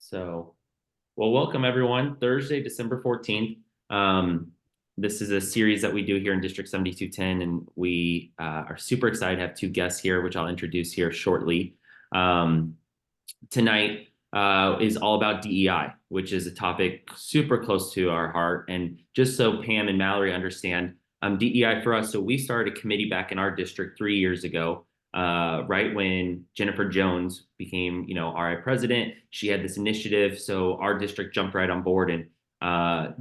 So, well, welcome everyone. Thursday, December 14th. This is a series that we do here in District 7210, and we are super excited to have two guests here, which I'll introduce here shortly. Tonight is all about DEI, which is a topic super close to our heart. And just so Pam and Mallory understand, DEI for us, so we started a committee back in our district 3 years ago, right when Jennifer Jones became, RI president. She had this initiative, so our district jumped right on board, and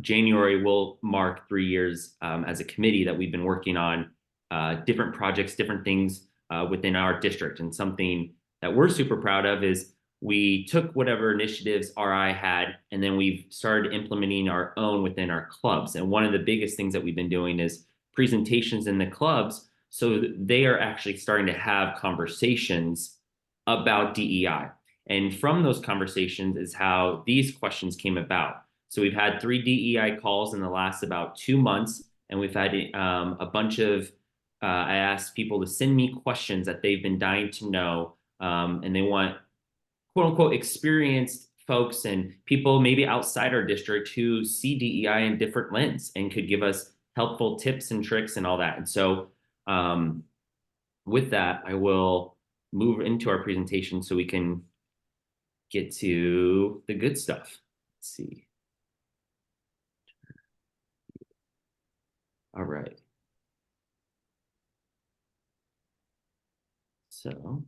January will mark 3 years as a committee that we've been working on different projects, different things within our district. And something that we're super proud of is we took whatever initiatives RI had, and then we've started implementing our own within our clubs. And one of the biggest things that we've been doing is presentations in the clubs, so they are actually starting to have conversations about DEI. And from those conversations is how these questions came about. So we've had 3 DEI calls in the last about 2 months, and we've had a bunch of, I asked people to send me questions that they've been dying to know, and they want quote unquote experienced folks and people maybe outside our district who see DEI in different lens and could give us helpful tips and tricks and all that. And so with that, I will move into our presentation so we can get to the good stuff. Let's see. All right. So,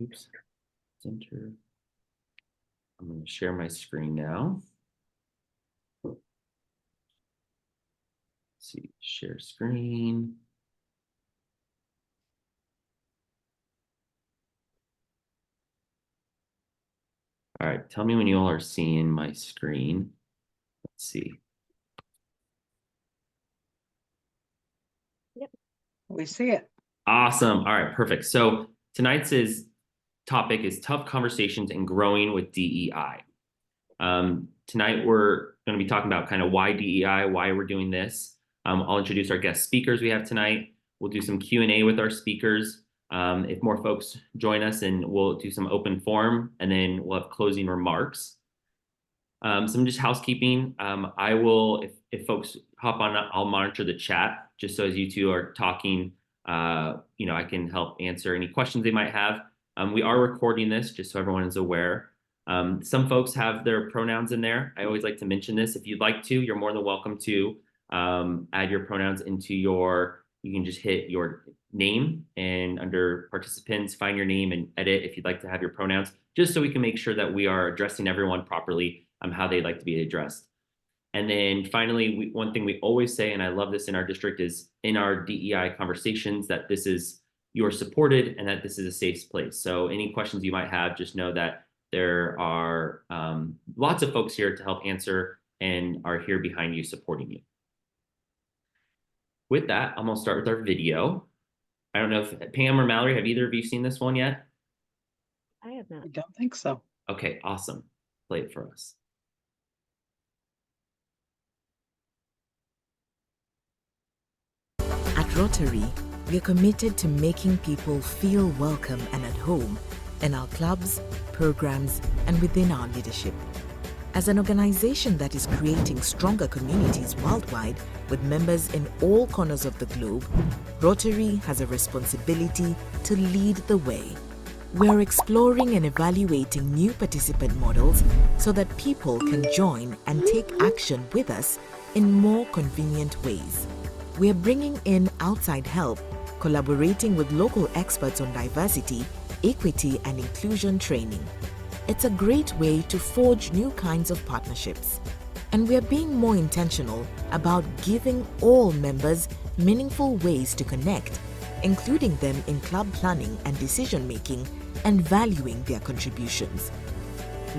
oops, center. I'm going to share my screen now. Let's see, share screen. All right, tell me when you all are seeing my screen. Let's see. Yep, we see it. Awesome. All right, perfect. So tonight's topic is tough conversations and growing with DEI. Tonight we're going to be talking about kind of why DEI, why we're doing this. I'll introduce our guest speakers we have tonight. We'll do some Q&A with our speakers. If more folks join us, and we'll do some open forum, and then we'll have closing remarks. Some just housekeeping. I will, if folks hop on, I'll monitor the chat just so as you two are talking, I can help answer any questions they might have. We are recording this just so everyone is aware. Some folks have their pronouns in there. I always like to mention this. If you'd like to, you're more than welcome to add your pronouns into you can just hit your name, and under participants, find your name and edit if you'd like to have your pronouns, just so we can make sure that we are addressing everyone properly, how they'd like to be addressed. And then finally, one thing we always say, and I love this in our district, is in our DEI conversations that you're supported and that this is a safe place. So any questions you might have, just know that there are lots of folks here to help answer and are here behind you, supporting you. With that, I'm gonna start with our video. I don't know if Pam or Mallory, have either of you seen this one yet? I have not. I don't think so. Okay, awesome. Play it for us. At Rotary, we are committed to making people feel welcome and at home in our clubs, programs, and within our leadership. As an organization that is creating stronger communities worldwide with members in all corners of the globe, Rotary has a responsibility to lead the way. We are exploring and evaluating new participant models so that people can join and take action with us in more convenient ways. We are bringing in outside help, collaborating with local experts on diversity, equity, and inclusion training. It's a great way to forge new kinds of partnerships. And we are being more intentional about giving all members meaningful ways to connect, including them in club planning and decision-making, and valuing their contributions.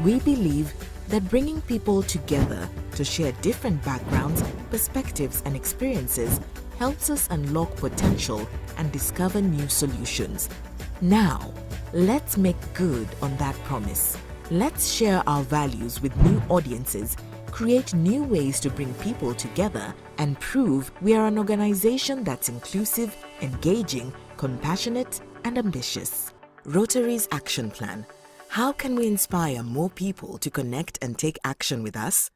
We believe that bringing people together to share different backgrounds, perspectives, and experiences helps us unlock potential and discover new solutions. Now, let's make good on that promise. Let's share our values with new audiences, create new ways to bring people together, and prove we are an organization that's inclusive, engaging, compassionate, and ambitious. Rotary's Action Plan: How can we inspire more people to connect and take action with us?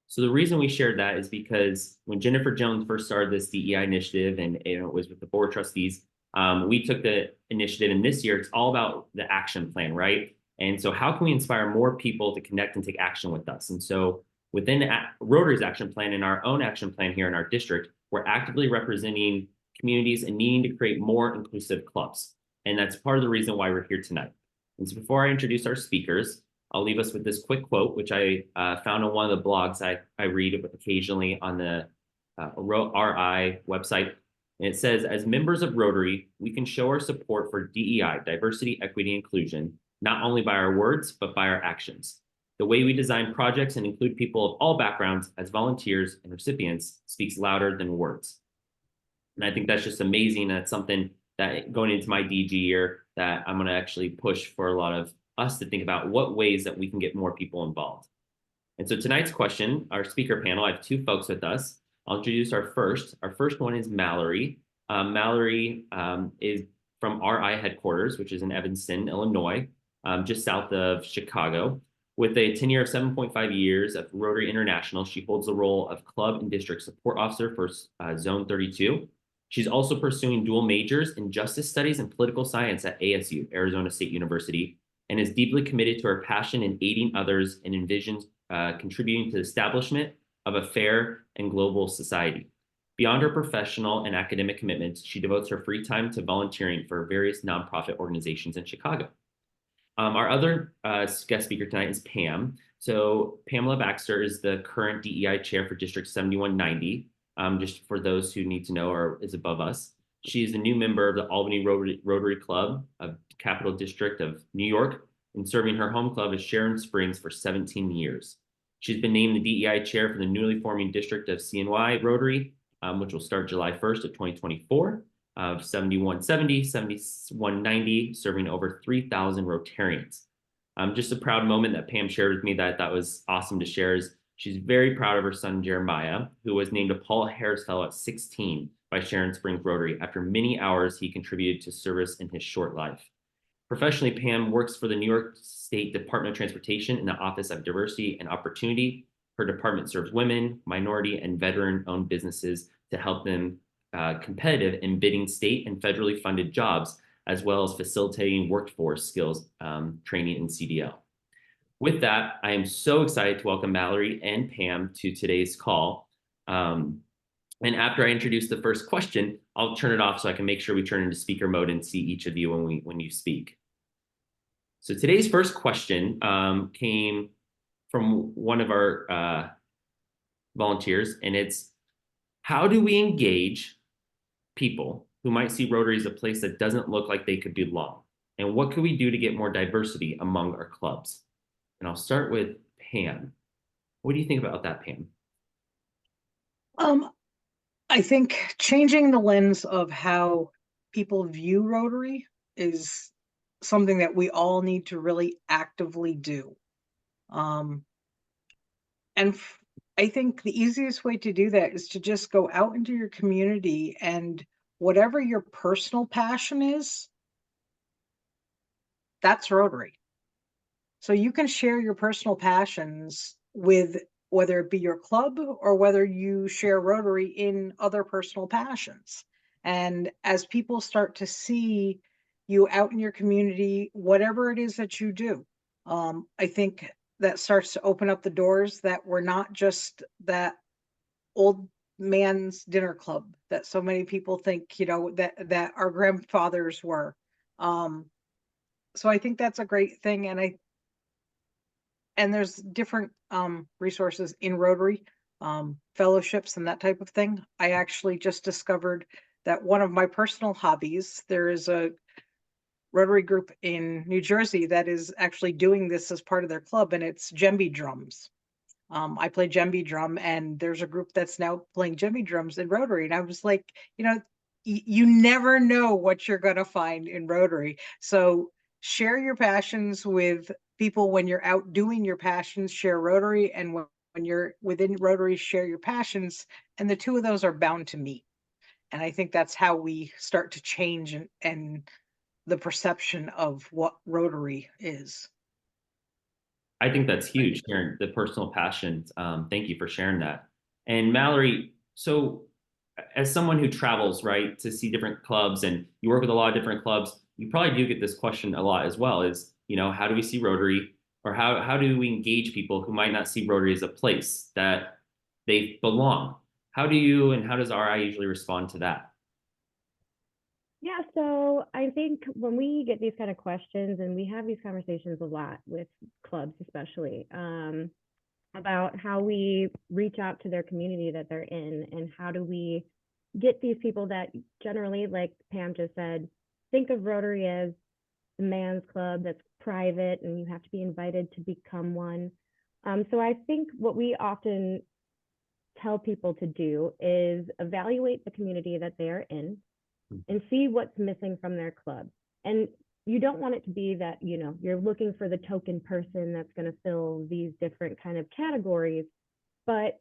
So the reason we shared that is because when Jennifer Jones first started this DEI initiative, and it was with the board of trustees, we took the initiative, and this year it's all about the action plan, right? And so how can we inspire more people to connect and take action with us? And so within Rotary's action plan and our own action plan here in our district, we're actively representing communities and needing to create more inclusive clubs. And that's part of the reason why we're here tonight. And so before I introduce our speakers, I'll leave us with this quick quote, which I found on one of the blogs I read occasionally on the RI website. And it says, as members of Rotary, we can show our support for DEI, diversity, equity, inclusion, not only by our words, but by our actions. The way we design projects and include people of all backgrounds as volunteers and recipients speaks louder than words. And I think that's just amazing. That's something that going into my DG year that I'm going to actually push for a lot of us to think about what ways that we can get more people involved. And so tonight's question, our speaker panel, I have two folks with us. I'll introduce our first. Our first one is Mallory. Mallory is from RI headquarters, which is in Evanston, Illinois, just south of Chicago. With a tenure of 7.5 years at Rotary International, she holds the role of Club and District Support Officer for Zone 32. She's also pursuing dual majors in Justice Studies and Political Science at ASU, Arizona State University, and is deeply committed to her passion in aiding others and envisions contributing to the establishment of a fair and global society. Beyond her professional and academic commitments, she devotes her free time to volunteering for various nonprofit organizations in Chicago. Our other guest speaker tonight is Pam. So Pamela Baxter is the current DEI chair for District 7190, just for those who need to know or is above us. She is a new member of the Albany Rotary Club of Capital District of New York, and serving her home club is Sharon Springs for 17 years. She's been named the DEI chair for the newly forming district of CNY Rotary, which will start July 1st of 2024, of 7170, 7190, serving over 3,000 Rotarians. Just a proud moment that Pam shared with me that I thought was awesome to share is she's very proud of her son, Jeremiah, who was named a Paul Harris Fellow at 16 by Sharon Springs Rotary after many hours he contributed to service in his short life. Professionally, Pam works for the New York State Department of Transportation in the Office of Diversity and Opportunity. Her department serves women, minority, and veteran-owned businesses to help them competitive in bidding state and federally funded jobs, as well as facilitating workforce skills training in CDL. With that, I am so excited to welcome Mallory and Pam to today's call. And after I introduce the first question, I'll turn it off so I can make sure we turn into speaker mode and see each of you when you speak. So today's first question came from one of our volunteers, and it's, how do we engage people who might see Rotary as a place that doesn't look like they could belong? And what could we do to get more diversity among our clubs? And I'll start with Pam. What do you think about that, Pam? I think changing the lens of how people view Rotary is something that we all need to really actively do. I think the easiest way to do that is to just go out into your community, and whatever your personal passion is, that's Rotary. So you can share your personal passions with, whether it be your club or whether you share Rotary in other personal passions. And as people start to see you out in your community, whatever it is that you do, I think that starts to open up the doors that we're not just that old man's dinner club that so many people think, you know, that our grandfathers were. So I think that's a great thing. And there's different resources in Rotary, fellowships and that type of thing. I actually just discovered that one of my personal hobbies, there is a Rotary group in New Jersey that is actually doing this as part of their club, and it's djembe drums. I play djembe drum, and there's a group that's now playing djembe drums in Rotary. And I was like, you know, you never know what you're going to find in Rotary. So share your passions with people when you're out doing your passions, share Rotary, and when you're within Rotary, share your passions, and the two of those are bound to meet. And I think that's how we start to change and the perception of what Rotary is. I think that's huge, sharing the personal passions. Thank you for sharing that. And Mallory, so as someone who travels, right, to see different clubs and you work with a lot of different clubs, you probably do get this question a lot as well is, how do we see Rotary, or how do we engage people who might not see Rotary as a place that they belong? How do you and how does RI usually respond to that? Yeah, so I think when we get these kind of questions, and we have these conversations a lot with clubs, especially about how we reach out to their community that they're in, and how do we get these people that generally, like Pam just said, think of Rotary as the man's club that's private and you have to be invited to become one. So I think what we often tell people to do is evaluate the community that they are in and see what's missing from their club. And you don't want it to be that, you're looking for the token person that's going to fill these different kind of categories. But,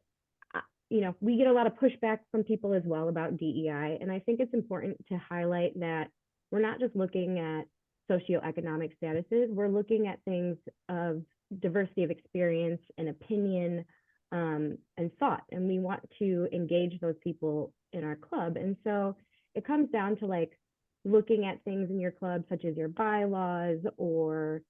we get a lot of pushback from people as well about DEI. And I think it's important to highlight that we're not just looking at socioeconomic statuses, we're looking at things of diversity of experience and opinion and thought. And we want to engage those people in our club. And so it comes down to looking at things in your club, such as your bylaws, or,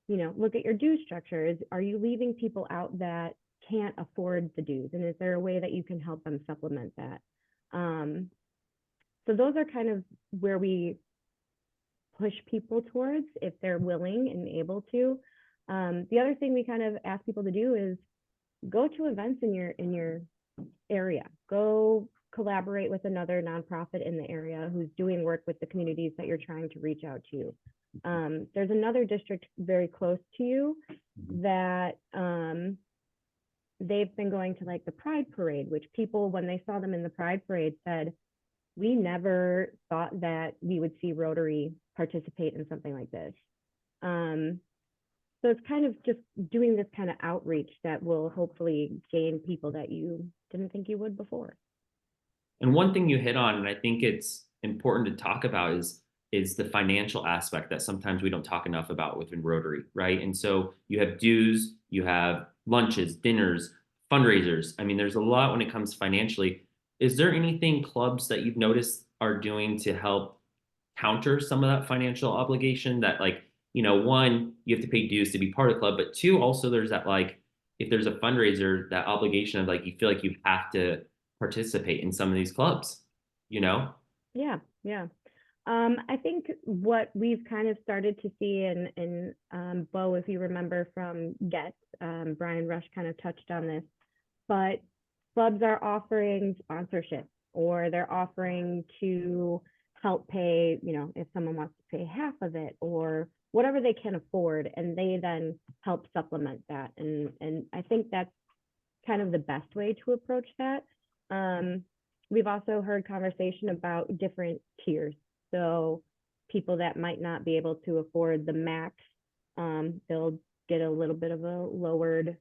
look at your due structures. Are you leaving people out that can't afford the dues? And is there a way that you can help them supplement that? So those are kind of where we push people towards, if they're willing and able to. The other thing we kind of ask people to do is go to events in your area. Go collaborate with another nonprofit in the area who's doing work with the communities that you're trying to reach out to. There's another district very close to you that they've been going to the Pride Parade, which people, when they saw them in the Pride Parade, said, we never thought that we would see Rotary participate in something like this. So it's kind of just doing this kind of outreach that will hopefully gain people that you didn't think you would before. And one thing you hit on, and I think it's important to talk about, is the financial aspect that sometimes we don't talk enough about within Rotary, right? And so you have dues, you have lunches, dinners, fundraisers. I mean, there's a lot when it comes financially. Is there anything clubs that you've noticed are doing to help counter some of that financial obligation that, one, you have to pay dues to be part of the club, but two, also there's that, if there's a fundraiser, that obligation of you feel like you have to participate in some of these clubs, Yeah. I think what we've kind of started to see, and Bo, if you remember from Get, Brian Rush kind of touched on this, but clubs are offering sponsorship, or they're offering to help pay, if someone wants to pay half of it or whatever they can afford, and they then help supplement that. And I think that's kind of the best way to approach that. We've also heard conversation about different tiers. So people that might not be able to afford the max, they'll get a little bit of a lowered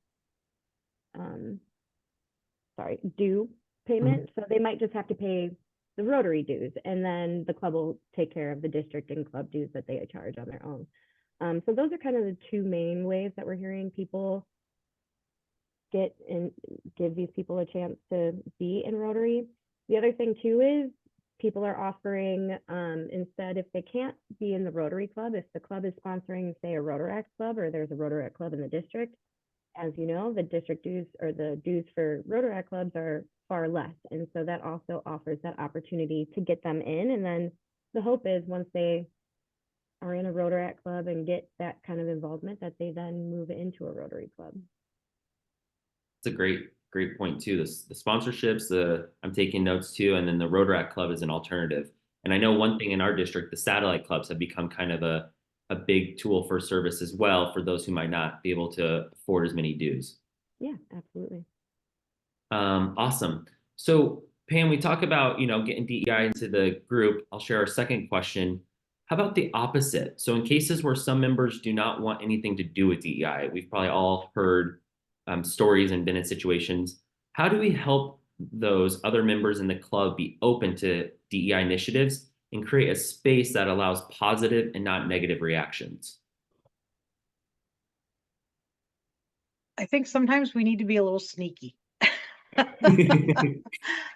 due payment. So they might just have to pay the Rotary dues, and then the club will take care of the district and club dues that they charge on their own. So those are kind of the two main ways that we're hearing people get and give these people a chance to be in Rotary. The other thing too is people are offering, instead, if they can't be in the Rotary Club, if the club is sponsoring, say, a Rotaract Club, or there's a Rotaract Club in the district, as you know, the district dues or the dues for Rotaract clubs are far less. And so that also offers that opportunity to get them in. And then the hope is once they are in a Rotaract Club and get that kind of involvement, that they then move into a Rotary Club. It's a great point too. The sponsorships, I'm taking notes too, and then the Rotaract Club is an alternative. And I know one thing in our district, the satellite clubs have become kind of a big tool for service as well for those who might not be able to afford as many dues. Yeah, absolutely. Awesome. So Pam, we talk about, getting DEI into the group. I'll share our second question. How about the opposite? So in cases where some members do not want anything to do with DEI, we've probably all heard stories and been in situations. How do we help those other members in the club be open to DEI initiatives and create a space that allows positive and not negative reactions? I think sometimes we need to be a little sneaky.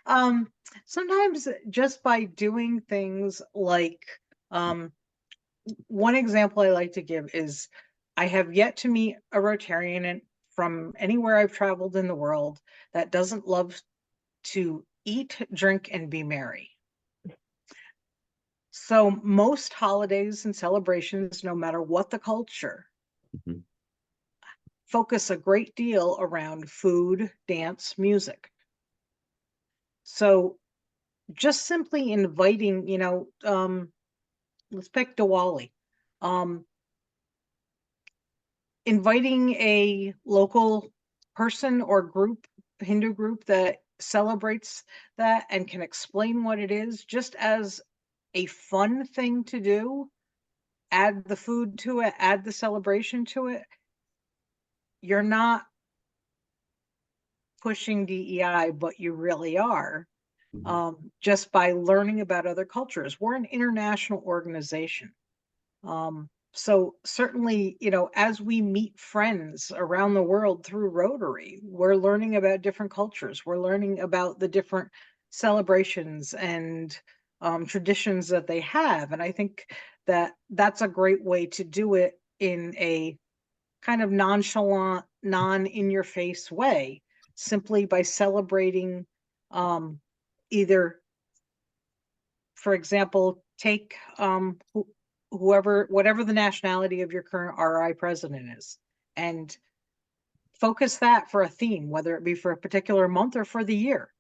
Um, Sometimes just by doing things like, one example I like to give is I have yet to meet a Rotarian from anywhere I've traveled in the world that doesn't love to eat, drink, and be merry. So most holidays and celebrations, no matter what the culture, Mhm. focus a great deal around food, dance, music. So just simply inviting, let's pick Diwali. Um, Inviting a local person or group, Hindu group that celebrates that and can explain what it is just as a fun thing to do, add the food to it, add the celebration to it. You're not pushing DEI, but you really are, just by learning about other cultures. We're an international organization. So certainly, as we meet friends around the world through Rotary, we're learning about different cultures. We're learning about the different celebrations and traditions that they have. And I think that that's a great way to do it in a kind of nonchalant, non-in-your-face way, simply by celebrating, either, for example, take whatever the nationality of your current RI president is, and focus that for a theme, whether it be for a particular month or for the year.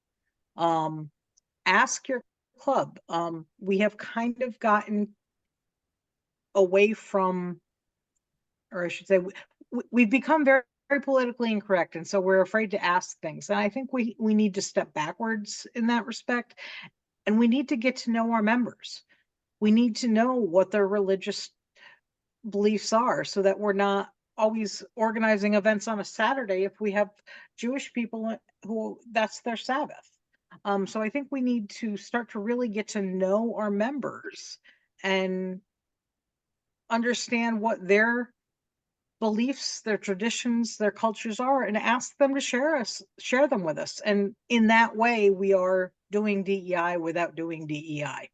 Ask your club. We have kind of gotten away from, or I should say, we've become very, very politically incorrect, and so we're afraid to ask things. And I think we need to step backwards in that respect, and we need to get to know our members. We need to know what their religious beliefs are, so that we're not always organizing events on a Saturday if we have Jewish people who that's their Sabbath. So I think we need to start to really get to know our members and understand what their beliefs, their traditions, their cultures are, and ask them to share them with us. And in that way, we are doing DEI without doing DEI.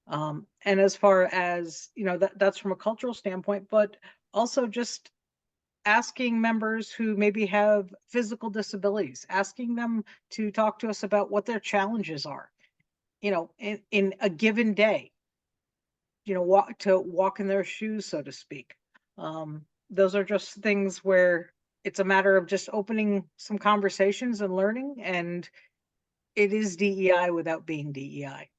And as far as, that's from a cultural standpoint, but also just asking members who maybe have physical disabilities, asking them to talk to us about what their challenges are, in a given day, walk in their shoes, so to speak. Those are just things where it's a matter of just opening some conversations and learning, and it is DEI without being DEI.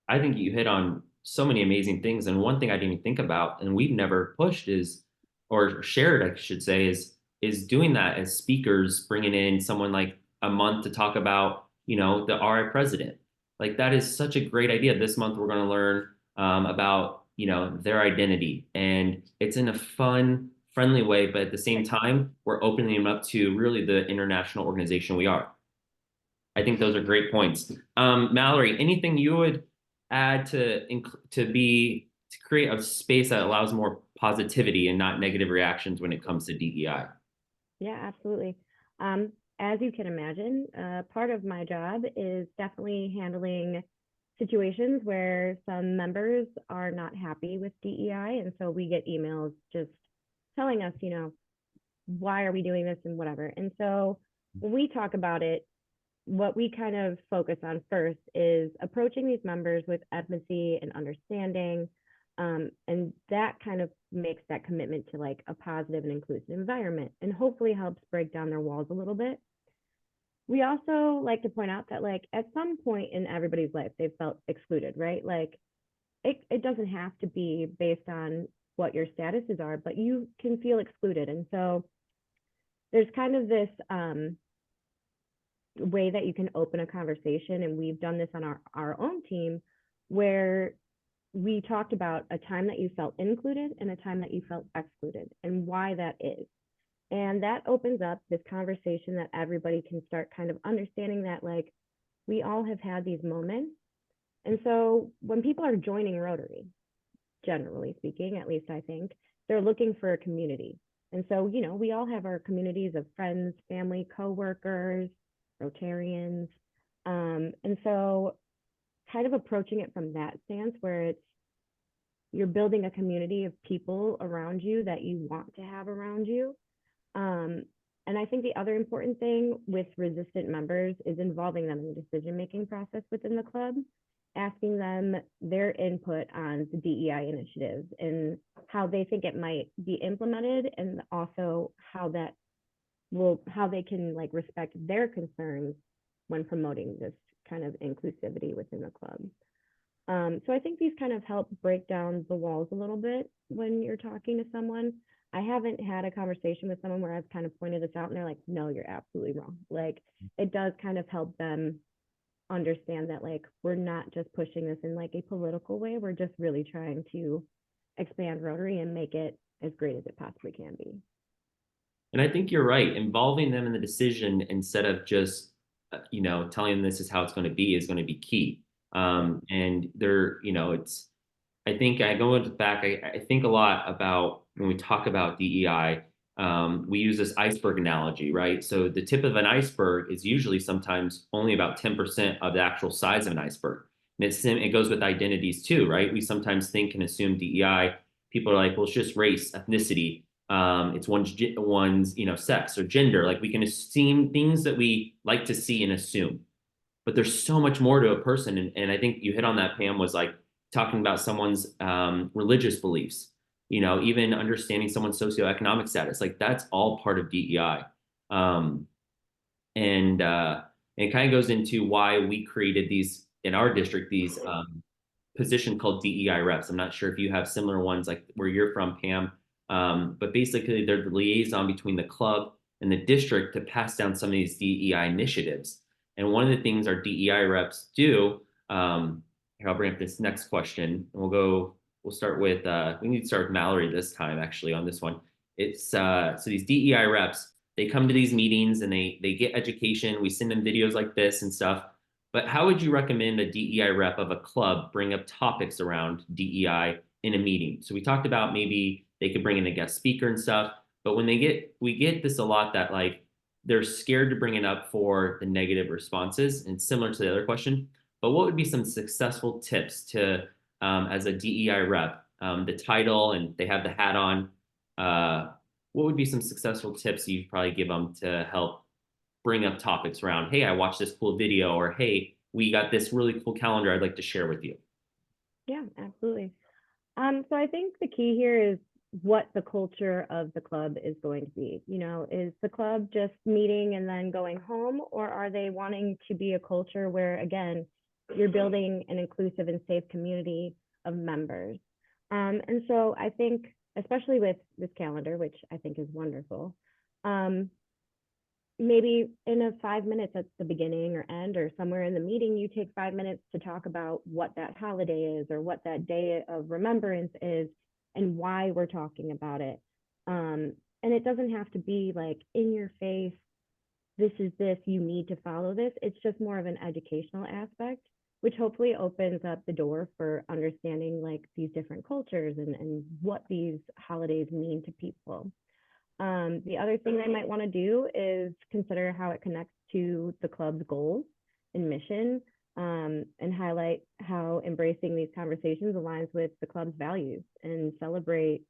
I think you hit on so many amazing things. And one thing I didn't even think about, and we've never pushed is, or shared, I should say, is doing that as speakers, bringing in someone like a month to talk about, the RI president. Like that is such a great idea. This month we're going to learn about, their identity, and it's in a fun, friendly way. But at the same time, we're opening them up to really the international organization we are. I think those are great points. Mallory, anything you would add to create a space that allows more positivity and not negative reactions when it comes to DEI? Yeah, absolutely. As you can imagine, part of my job is definitely handling situations where some members are not happy with DEI. And so we get emails just telling us, why are we doing this and whatever. And so when we talk about it, what we kind of focus on first is approaching these members with empathy and understanding. And that kind of makes that commitment to like a positive and inclusive environment, and hopefully helps break down their walls a little bit. We also like to point out that like at some point in everybody's life, they've felt excluded, right? Like it doesn't have to be based on what your statuses are, but you can feel excluded. And so there's kind of this way that you can open a conversation, and we've done this on our own team, where we talked about a time that you felt included and a time that you felt excluded, and why that is. And that opens up this conversation that everybody can start kind of understanding that like we all have had these moments, And so when people are joining Rotary, generally speaking, at least I think, they're looking for a community. And so, you know, we all have our communities of friends, family, coworkers, Rotarians. And so kind of approaching it from that stance where it's you're building a community of people around you that you want to have around you. And I think the other important thing with resistant members is involving them in the decision-making process within the club, asking them their input on the DEI initiatives and how they think it might be implemented, and also how they can like respect their concerns when promoting this kind of inclusivity within the club. So I think these kind of help break down the walls a little bit when you're talking to someone. I haven't had a conversation with someone where I've kind of pointed this out and they're like, no, you're absolutely wrong. Like, it does kind of help them understand that like we're not just pushing this in like a political way. We're just really trying to expand Rotary and make it as great as it possibly can be. And I think you're right. Involving them in the decision instead of just, telling them this is how it's going to be is going to be key. And they're, I think I go into back, I think a lot about when we talk about DEI, we use this iceberg analogy, right? So the tip of an iceberg is usually sometimes only about 10% of the actual size of an iceberg. And it goes with identities too, right? We sometimes think and assume DEI, people are like, well, it's just race, ethnicity. It's one's sex or gender. Like we can assume things that we like to see and assume. But there's so much more to a person. And I think you hit on that, Pam, was like talking about someone's religious beliefs, even understanding someone's socioeconomic status. Like that's all part of DEI. And it kind of goes into why we created these in our district, these position called DEI reps. I'm not sure if you have similar ones like where you're from, Pam, but basically they're the liaison between the club and the district to pass down some of these DEI initiatives. And one of the things our DEI reps do, here, I'll bring up this next question, and we'll start with, we need to start with Mallory this time, actually, on this one. It's, so these DEI reps, they come to these meetings and they get education. We send them videos like this and stuff. But how would you recommend a DEI rep of a club bring up topics around DEI in a meeting? So we talked about maybe they could bring in a guest speaker and stuff, but when we get this a lot that like, they're scared to bring it up for the negative responses, and similar to the other question. But what would be some successful tips to, as a DEI rep, the title and they have the hat on, what would be some successful tips you'd probably give them to help bring up topics around, hey, I watched this cool video, or hey, we got this really cool calendar I'd like to share with you? Yeah, absolutely. So I think the key here is what the culture of the club is going to be. Is the club just meeting and then going home, or are they wanting to be a culture where, again, you're building an inclusive and safe community of members? And so I think, especially with this calendar, which I think is wonderful, maybe in a 5 minutes at the beginning or end or somewhere in the meeting, you take 5 minutes to talk about what that holiday is or what that day of remembrance is, and why we're talking about it. And it doesn't have to be like in your face, this is this, you need to follow this. It's just more of an educational aspect, which hopefully opens up the door for understanding like these different cultures and what these holidays mean to people. The other thing they might want to do is consider how it connects to the club's goals and mission, and highlight how embracing these conversations aligns with the club's values and celebrate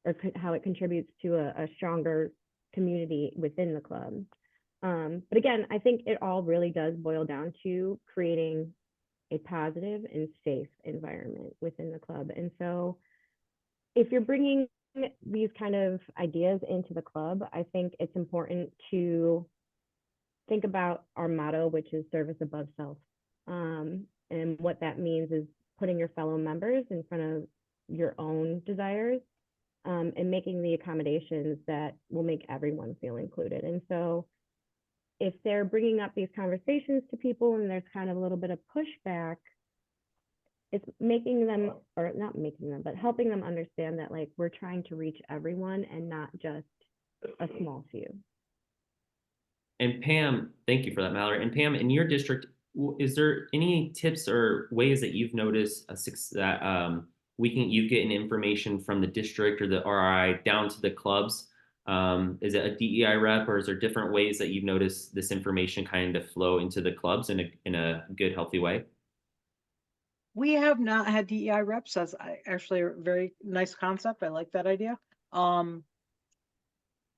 or how it contributes to a stronger community within the club. But again, I think it all really does boil down to creating a positive and safe environment within the club. And so if you're bringing these kind of ideas into the club, I think it's important to think about our motto, which is service above self. And what that means is putting your fellow members in front of your own desires, and making the accommodations that will make everyone feel included. And so if they're bringing up these conversations to people and there's kind of a little bit of pushback, it's making them, or not making them, but helping them understand that like we're trying to reach everyone and not just a small few. And Pam, thank you for that, Mallory. And Pam, in your district, is there any tips or ways that you've noticed that you getting information from the district or the RI down to the clubs? Is it a DEI rep, or is there different ways that you've noticed this information kind of flow into the clubs in a good, healthy way? We have not had DEI reps. That's actually a very nice concept. I like that idea.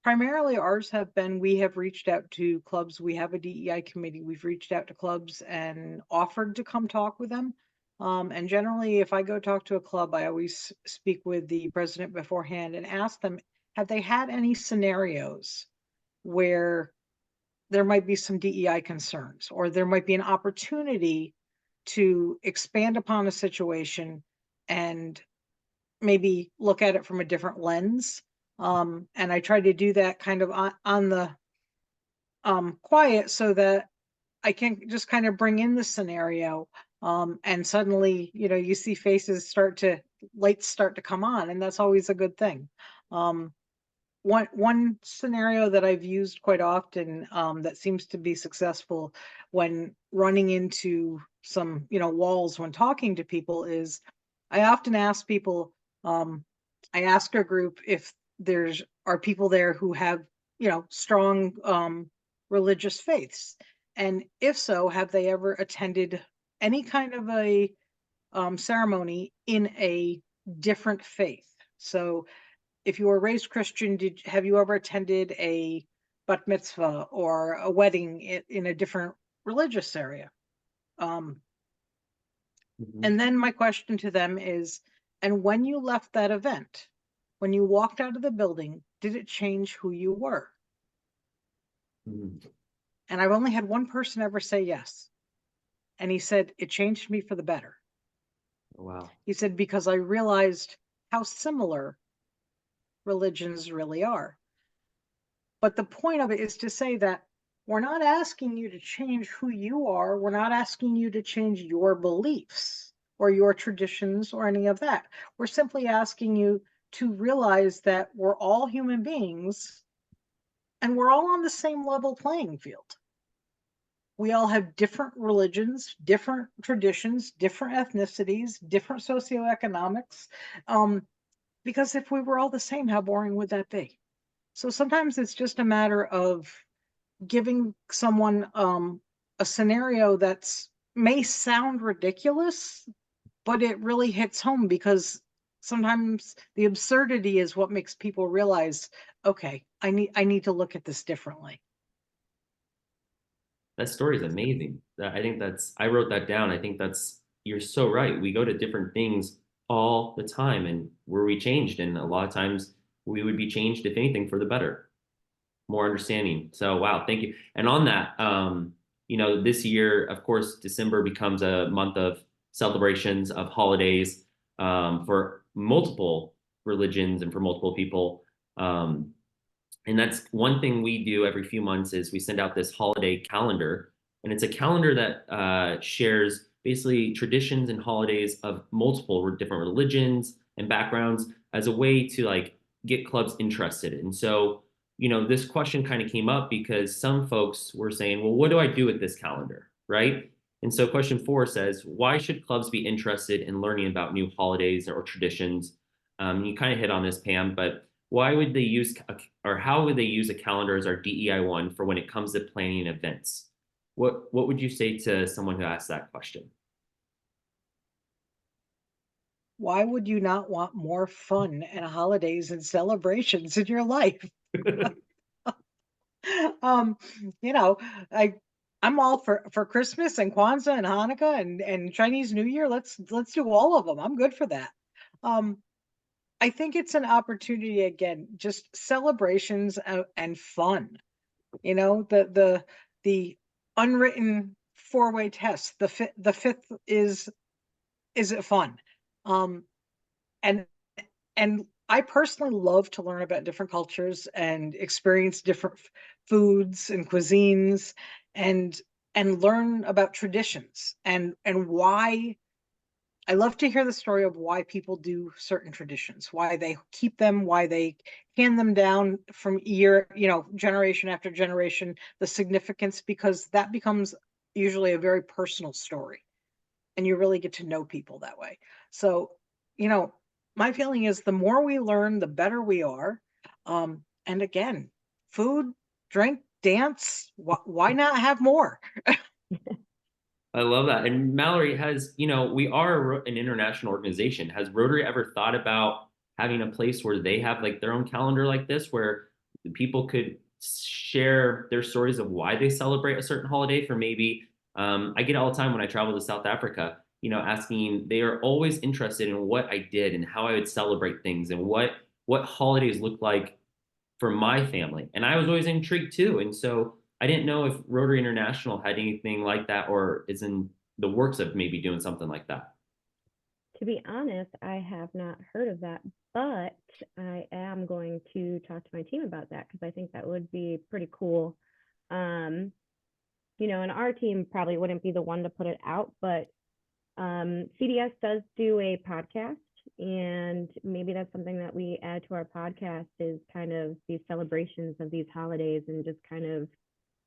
Primarily ours have been, we have reached out to clubs. We have a DEI committee. We've reached out to clubs and offered to come talk with them. And generally, if I go talk to a club, I always speak with the president beforehand and ask them, have they had any scenarios where there might be some DEI concerns, or there might be an opportunity to expand upon a situation and maybe look at it from a different lens. And I try to do that kind of on the quiet, so that I can just kind of bring in the scenario. And suddenly, you see lights start to come on, and that's always a good thing. One scenario that I've used quite often, that seems to be successful when running into some, walls when talking to people, is I often ask people, I ask a group if are people there who have, strong religious faiths. And if so, have they ever attended any kind of a ceremony in a different faith? So if you were raised Christian, have you ever attended a bat mitzvah or a wedding in a different religious area? And then my question to them is, and when you left that event, when you walked out of the building, did it change who you were? And I've only had one person ever say yes. And he said, it changed me for the better. Wow. He said, because I realized how similar religions really are. But the point of it is to say that we're not asking you to change who you are. We're not asking you to change your beliefs or your traditions or any of that. We're simply asking you to realize that we're all human beings and we're all on the same level playing field. We all have different religions, different traditions, different ethnicities, different socioeconomics. Because if we were all the same, how boring would that be? So sometimes it's just a matter of giving someone a scenario that's may sound ridiculous, but it really hits home, because sometimes the absurdity is what makes people realize, okay, I need to look at this differently. That story is amazing. I wrote that down. I think you're so right. We go to different things all the time, and were we changed? And a lot of times we would be changed, if anything, for the better, more understanding. So, wow, thank you. And on that, this year, of course, December becomes a month of celebrations, of holidays, for multiple religions and for multiple people. And that's one thing we do every few months, is we send out this holiday calendar. And it's a calendar that shares basically traditions and holidays of multiple different religions and backgrounds, as a way to get clubs interested. And so, this question kind of came up because some folks were saying, well, what do I do with this calendar, right? And so question 4 says, why should clubs be interested in learning about new holidays or traditions? You kind of hit on this, Pam, but why would they use, or how would they use a calendar as our DEI one for when it comes to planning events? What would you say to someone who asked that question? Why would you not want more fun and holidays and celebrations in your life? I'm all for Christmas and Kwanzaa and Hanukkah and Chinese New Year. Let's do all of them. I'm good for that. I think it's an opportunity, again, just celebrations and fun. The unwritten 4-way test. The fifth is it fun? And I personally love to learn about different cultures and experience different foods and cuisines, and learn about traditions and why. I love to hear the story of why people do certain traditions, why they keep them, why they hand them down from generation after generation, the significance, because that becomes usually a very personal story, and you really get to know people that way. So, you know, my feeling is the more we learn, the better we are. And again, food, drink, dance, why not have more? I love that. And Mallory, we are an international organization. Has Rotary ever thought about having a place where they have like their own calendar like this, where the people could share their stories of why they celebrate a certain holiday? For maybe, I get it all the time when I travel to South Africa, asking, they are always interested in what I did and how I would celebrate things and what holidays look like for my family. And I was always intrigued too. And so I didn't know if Rotary International had anything like that or is in the works of maybe doing something like that. To be honest, I have not heard of that, but I am going to talk to my team about that because I think that would be pretty cool. And our team probably wouldn't be the one to put it out, but CDS does do a podcast, and maybe that's something that we add to our podcast is kind of these celebrations of these holidays and just kind of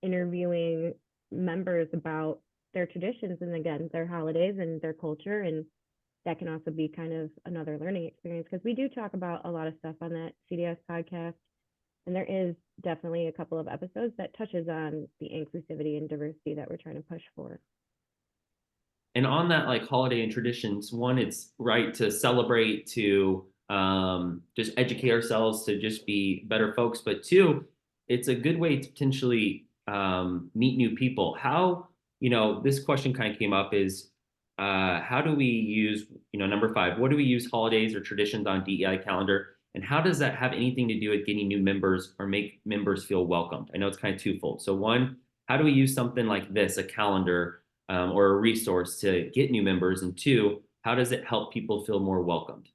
interviewing members about their traditions and again their holidays and their culture, and that can also be kind of another learning experience because we do talk about a lot of stuff on that CDS podcast, and there is definitely a couple of episodes that touches on the inclusivity and diversity that we're trying to push for. And on that, like holiday and traditions, one, it's right to celebrate, to just educate ourselves, to just be better folks. But two, it's a good way to potentially meet new people. How, this question kind of came up is, how do we use, number 5, what do we use holidays or traditions on DEI calendar? And how does that have anything to do with getting new members or make members feel welcomed? I know it's kind of twofold. So one, how do we use something like this, a calendar, or a resource to get new members? And two, how does it help people feel more welcomed?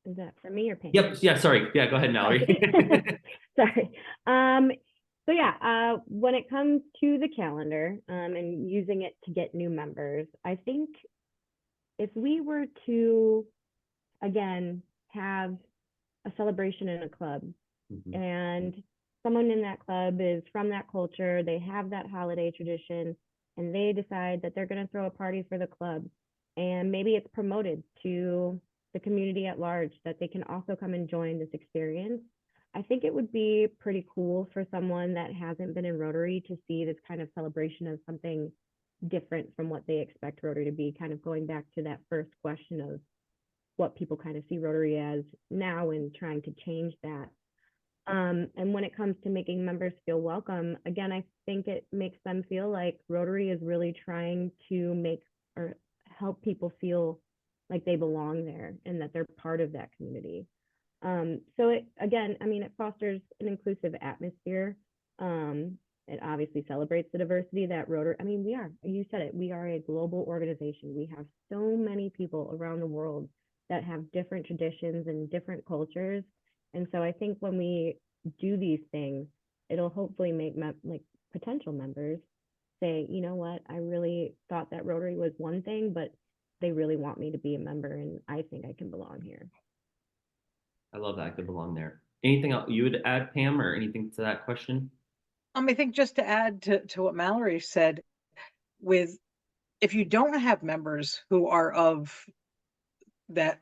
Is that for me or Pam? Yep. Yeah. Sorry. Yeah. Go ahead, Mallory. Sorry. So yeah, when it comes to the calendar and using it to get new members, I think if we were to, again, have a celebration in a club and someone in that club is from that culture, they have that holiday tradition, and they decide that they're going to throw a party for the club, and maybe it's promoted to the community at large that they can also come and join this experience. I think it would be pretty cool for someone that hasn't been in Rotary to see this kind of celebration of something different from what they expect Rotary to be, kind of going back to that first question of what people kind of see Rotary as now and trying to change that. And when it comes to making members feel welcome, again, I think it makes them feel like Rotary is really trying to make or help people feel like they belong there and that they're part of that community. So it, again, I mean, it fosters an inclusive atmosphere. It obviously celebrates the diversity that Rotary, I mean, you said it, we are a global organization. We have so many people around the world that have different traditions and different cultures. And so I think when we do these things, it'll hopefully make potential members say, you know what, I really thought that Rotary was one thing, but they really want me to be a member and I think I can belong here. I love that. I could belong there. Anything else you would add, Pam, or anything to that question? I think just to add to what Mallory said, if you don't have members who are of that,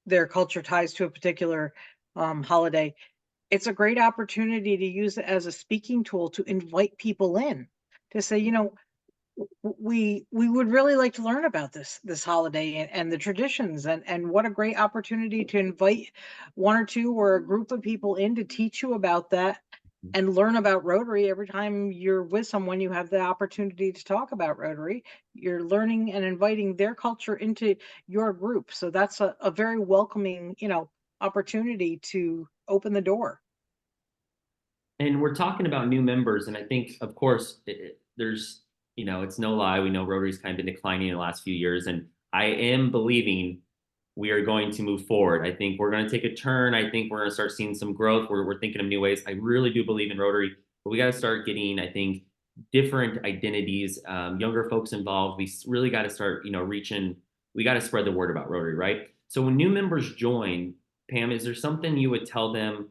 their culture ties to a particular holiday, it's a great opportunity to use it as a speaking tool to invite people in to say, we would really like to learn about this holiday and the traditions, and what a great opportunity to invite one or two or a group of people in to teach you about that and learn about Rotary. Every time you're with someone, you have the opportunity to talk about Rotary. You're learning and inviting their culture into your group. So that's a very welcoming, opportunity to open the door. And we're talking about new members. And I think, of course, there's, it's no lie. We know Rotary's kind of been declining in the last few years. And I am believing we are going to move forward. I think we're going to take a turn. I think we're going to start seeing some growth. We're thinking of new ways. I really do believe in Rotary, but we got to start getting, I think, different identities, younger folks involved. We really got to start, reaching, we got to spread the word about Rotary, right? So when new members join, Pam, is there something you would tell them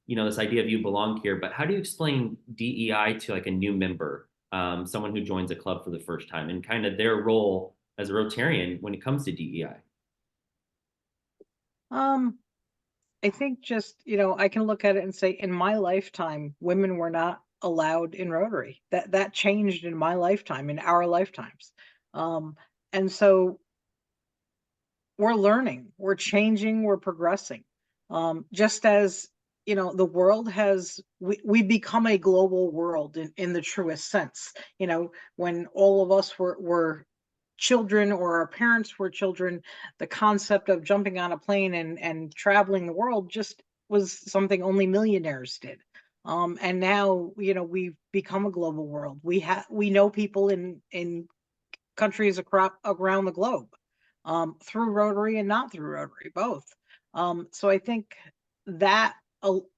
this idea of you belong here, but how do you explain DEI to like a new member, someone who joins a club for the first time, and kind of their role as a Rotarian when it comes to DEI? I think just, I can look at it and say in my lifetime, women were not allowed in Rotary. That changed in my lifetime, in our lifetimes. And so we're learning, we're changing, we're progressing. Just as, the world we become a global world in the truest sense. When all of us were children, or our parents were children, the concept of jumping on a plane and traveling the world just was something only millionaires did. And now, we've become a global world. We know people in countries around the globe, through Rotary and not through Rotary, both. So I think that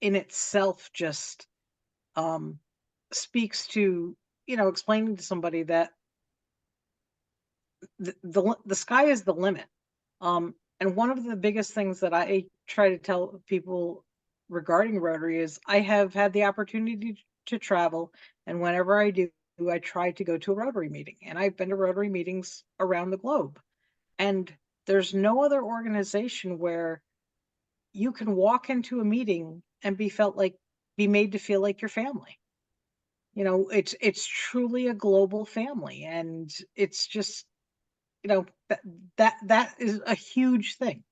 in itself just speaks to, explaining to somebody that the sky is the limit. And one of the biggest things that I try to tell people regarding Rotary is I have had the opportunity to travel, and whenever I do, I try to go to a Rotary meeting. And I've been to Rotary meetings around the globe. And there's no other organization where you can walk into a meeting and be made to feel like your family. It's truly a global family, and it's just, that is a huge thing.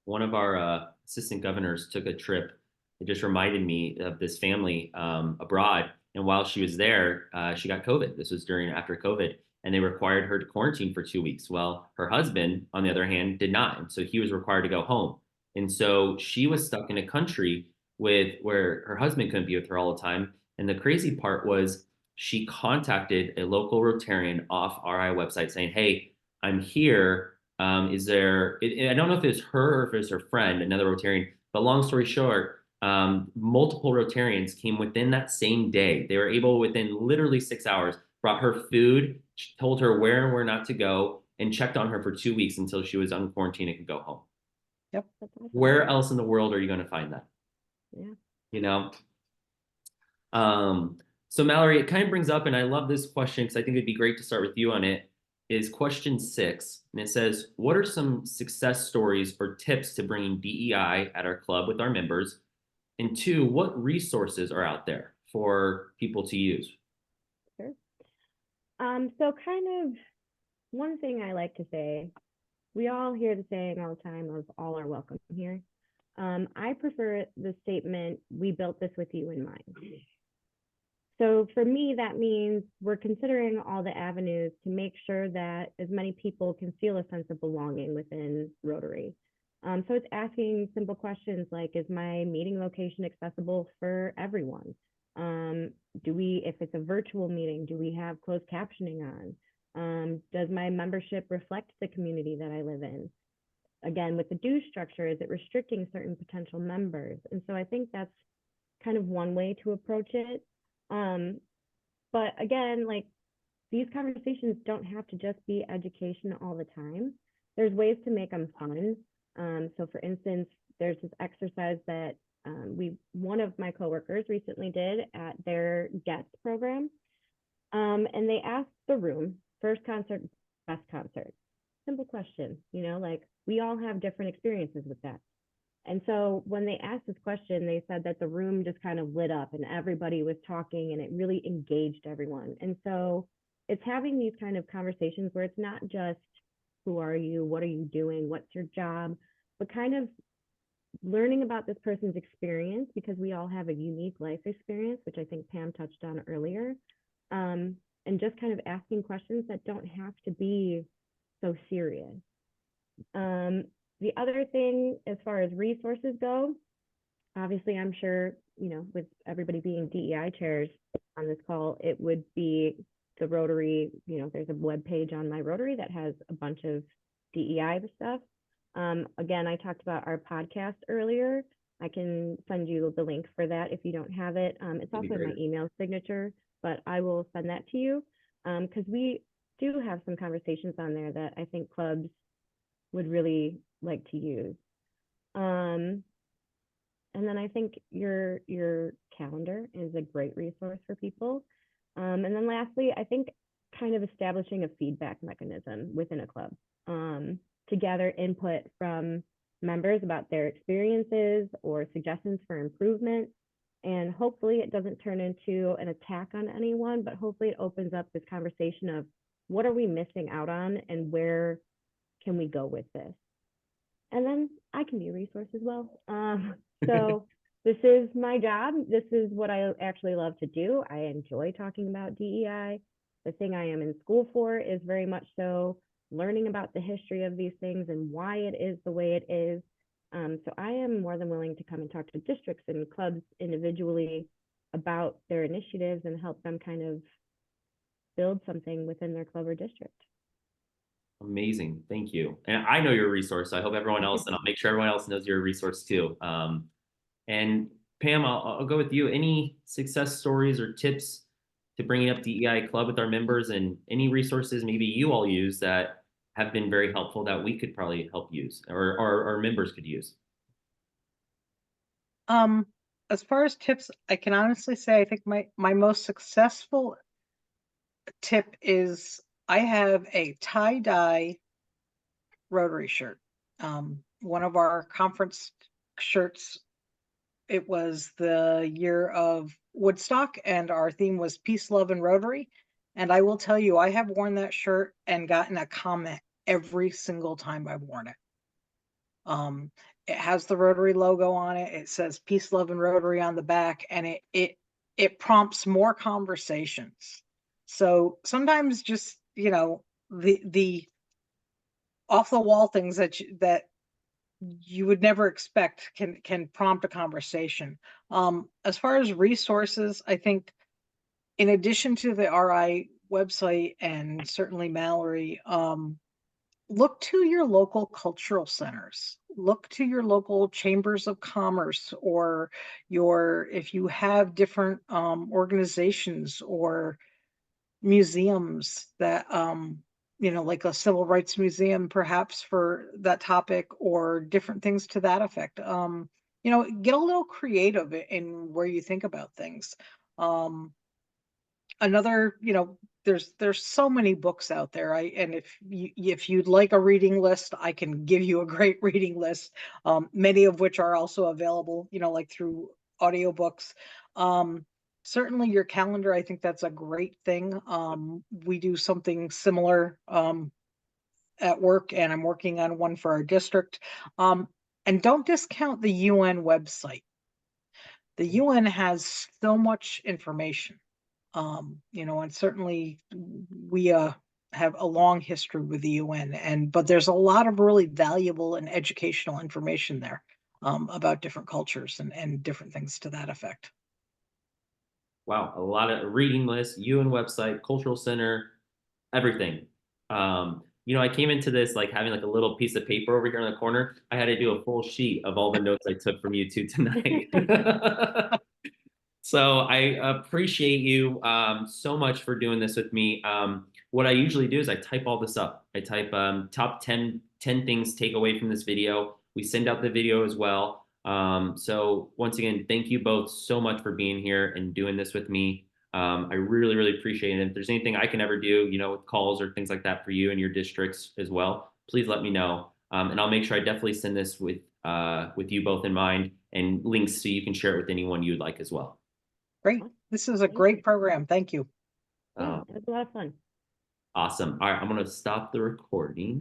One of our assistant governors took a trip. It just reminded me of this family abroad. And while she was there, she got COVID. This was after COVID, and they required her to quarantine for 2 weeks. Well, her husband, on the other hand, did not. And so he was required to go home. And so she was stuck in a country where her husband couldn't be with her all the time. And the crazy part was she contacted a local Rotarian off RI website saying, "Hey, I'm here. Is there, I don't know if it's her or if it's her friend, another Rotarian, but long story short, multiple Rotarians came within that same day. They were able, within literally 6 hours, brought her food, told her where and where not to go, and checked on her for 2 weeks until she was unquarantined and could go home. Yep. Where else in the world are you going to find that? Yeah. You know? So Mallory, it kind of brings up, and I love this question because I think it'd be great to start with you on it, is question 6. And it says, what are some success stories or tips to bringing DEI at our club with our members? And 2, what resources are out there for people to use? Sure. So kind of one thing I like to say, we all hear the saying all the time of all are welcome here. I prefer the statement, we built this with you in mind. So for me, that means we're considering all the avenues to make sure that as many people can feel a sense of belonging within Rotary. So it's asking simple questions like, is my meeting location accessible for everyone? If it's a virtual meeting, do we have closed captioning on? Does my membership reflect the community that I live in? Again, with the dues structure, is it restricting certain potential members? And so I think that's kind of one way to approach it. But again, like, these conversations don't have to just be education all the time. There's ways to make them fun. So for instance, there's this exercise that one of my coworkers recently did at their guest program. And they asked the room, first concert, best concert. Simple question, like, we all have different experiences with that. And so when they asked this question, they said that the room just kind of lit up and everybody was talking and it really engaged everyone. And so it's having these kind of conversations where it's not just who are you, what are you doing, what's your job, but kind of learning about this person's experience, because we all have a unique life experience, which I think Pam touched on earlier. And just kind of asking questions that don't have to be so serious. The other thing, as far as resources go, obviously, I'm sure, with everybody being DEI chairs on this call, it would be the Rotary, there's a web page on my Rotary that has a bunch of DEI stuff. Again, I talked about our podcast earlier. I can send you the link for that if you don't have it. It's also in my email signature, but I will send that to you, because we do have some conversations on there that I think clubs would really like to use. And then I think your calendar is a great resource for people. And then lastly, I think kind of establishing a feedback mechanism within a club to gather input from members about their experiences or suggestions for improvement. And hopefully it doesn't turn into an attack on anyone, but hopefully it opens up this conversation of what are we missing out on and where can we go with this? And then I can be a resource as well. So this is my job. This is what I actually love to do. I enjoy talking about DEI. The thing I am in school for is very much so learning about the history of these things and why it is the way it is. So I am more than willing to come and talk to districts and clubs individually about their initiatives and help them kind of build something within their club or district. Amazing. Thank you. And I know you're a resource. So I hope everyone else, and I'll make sure everyone else knows you're a resource too. And Pam, I'll go with you. Any success stories or tips to bringing up DEI Club with our members, and any resources maybe you all use that have been very helpful that we could probably help use or our members could use? As far as tips, I can honestly say I think my most successful tip is I have a tie-dye Rotary shirt. One of our conference shirts, it was the year of Woodstock, and our theme was Peace, Love, and Rotary. And I will tell you, I have worn that shirt and gotten a comment every single time I've worn it. It has the Rotary logo on it. It says Peace, Love, and Rotary on the back, and it prompts more conversations. So sometimes just, you know, the off the wall things that you would never expect can prompt a conversation. As far as resources, I think in addition to the RI website and certainly Mallory, look to your local cultural centers, look to your local chambers of commerce, or if you have different organizations or museums that you know, like a civil rights museum perhaps for that topic, or different things to that effect. You know, get a little creative in where you think about things. Another, you know, there's so many books out there. And if you'd like a reading list, I can give you a great reading list, many of which are also available, you know, like through audiobooks. Certainly your calendar, I think that's a great thing. We do something similar at work, and I'm working on one for our district. And don't discount the UN website. The UN has so much information. You know, and certainly we have a long history with the UN, but there's a lot of really valuable and educational information there about different cultures and different things to that effect. Wow, a lot of reading lists, UN website, cultural center, everything. You know, I came into this like having like a little piece of paper over here in the corner. I had to do a full sheet of all the notes I took from you two tonight. So I appreciate you so much for doing this with me. What I usually do is I type all this up. I type top 10 things take away from this video. We send out the video as well. So once again, thank you both so much for being here and doing this with me. I really, really appreciate it. If there's anything I can ever do, you know, with calls or things like that for you and your districts as well, please let me know. And I'll make sure I definitely send this with you both in mind, and links so you can share it with anyone you'd like as well. Great. This is a great program. Thank you. Yeah, it was a lot of fun. Awesome. All right, I'm going to stop the recording.